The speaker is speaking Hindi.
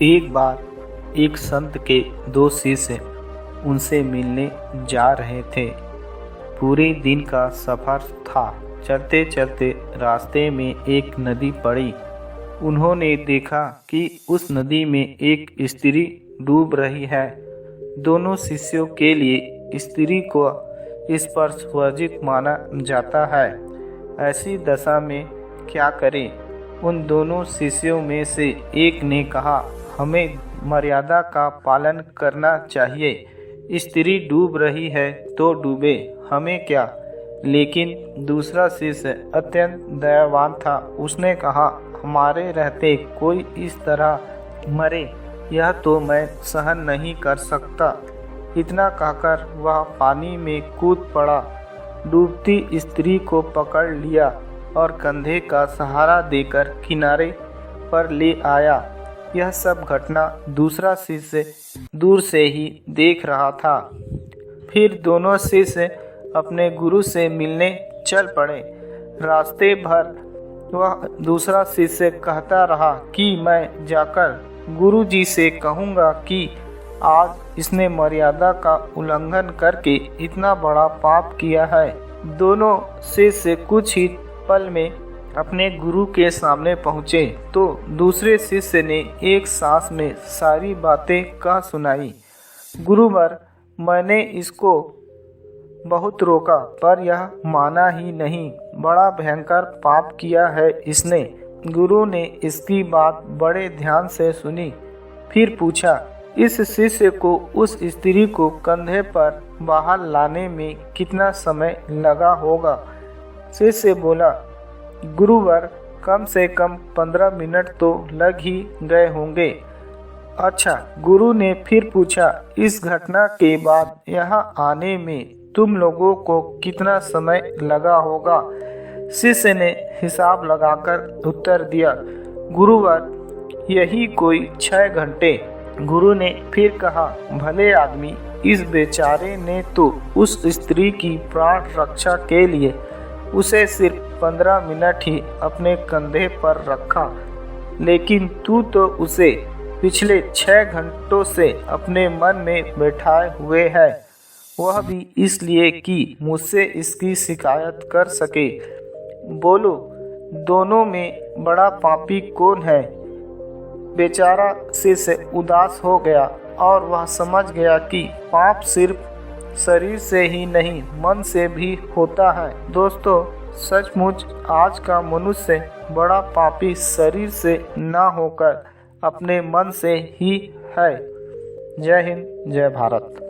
एक बार एक संत के दो शिष्य उनसे मिलने जा रहे थे। पूरे दिन का सफ़र था। चलते चलते रास्ते में एक नदी पड़ी। उन्होंने देखा कि उस नदी में एक स्त्री डूब रही है। दोनों शिष्यों के लिए स्त्री को स्पर्श वर्जित माना जाता है। ऐसी दशा में क्या करें? उन दोनों शिष्यों में से एक ने कहा, हमें मर्यादा का पालन करना चाहिए। स्त्री डूब रही है तो डूबे, हमें क्या। लेकिन दूसरा शिष्य अत्यंत दयावान था। उसने कहा, हमारे रहते कोई इस तरह मरे यह तो मैं सहन नहीं कर सकता। इतना कहकर वह पानी में कूद पड़ा, डूबती स्त्री को पकड़ लिया और कंधे का सहारा देकर किनारे पर ले आया। यह सब घटना दूसरा शिष्य दूर से ही देख रहा था। फिर दोनों शिष्य अपने गुरु से मिलने चल पड़े। रास्ते भर वह दूसरा शिष्य कहता रहा कि मैं जाकर गुरु जी से कहूँगा कि आज इसने मर्यादा का उल्लंघन करके इतना बड़ा पाप किया है। दोनों शिष्य कुछ ही पल में अपने गुरु के सामने पहुँचे तो दूसरे शिष्य ने एक सांस में सारी बातें कह सुनाई। गुरुवर, मैंने इसको बहुत रोका पर यह माना ही नहीं। बड़ा भयंकर पाप किया है इसने। गुरु ने इसकी बात बड़े ध्यान से सुनी। फिर पूछा, इस शिष्य को उस स्त्री को कंधे पर बाहर लाने में कितना समय लगा होगा? शिष्य बोला, गुरुवर, कम से कम 15 मिनट तो लग ही गए होंगे। अच्छा। गुरु ने फिर पूछा, इस घटना के बाद यहाँ आने में तुम लोगों को कितना समय लगा होगा? शिष्य ने हिसाब लगाकर उत्तर दिया, गुरुवर, यही कोई 6 घंटे। गुरु ने फिर कहा, भले आदमी, इस बेचारे ने तो उस स्त्री की प्राण रक्षा के लिए उसे सिर्फ 15 मिनट ही अपने कंधे पर रखा, लेकिन तू तो उसे पिछले 6 घंटों से अपने मन में बैठाए हुए है, वह भी इसलिए कि मुझसे इसकी शिकायत कर सके। बोलो, दोनों में बड़ा पापी कौन है? बेचारा शिष्य उदास हो गया और वह समझ गया कि पाप सिर्फ शरीर से ही नहीं, मन से भी होता है। दोस्तों, सचमुच आज का मनुष्य बड़ा पापी शरीर से ना होकर अपने मन से ही है। जय हिंद, जय भारत।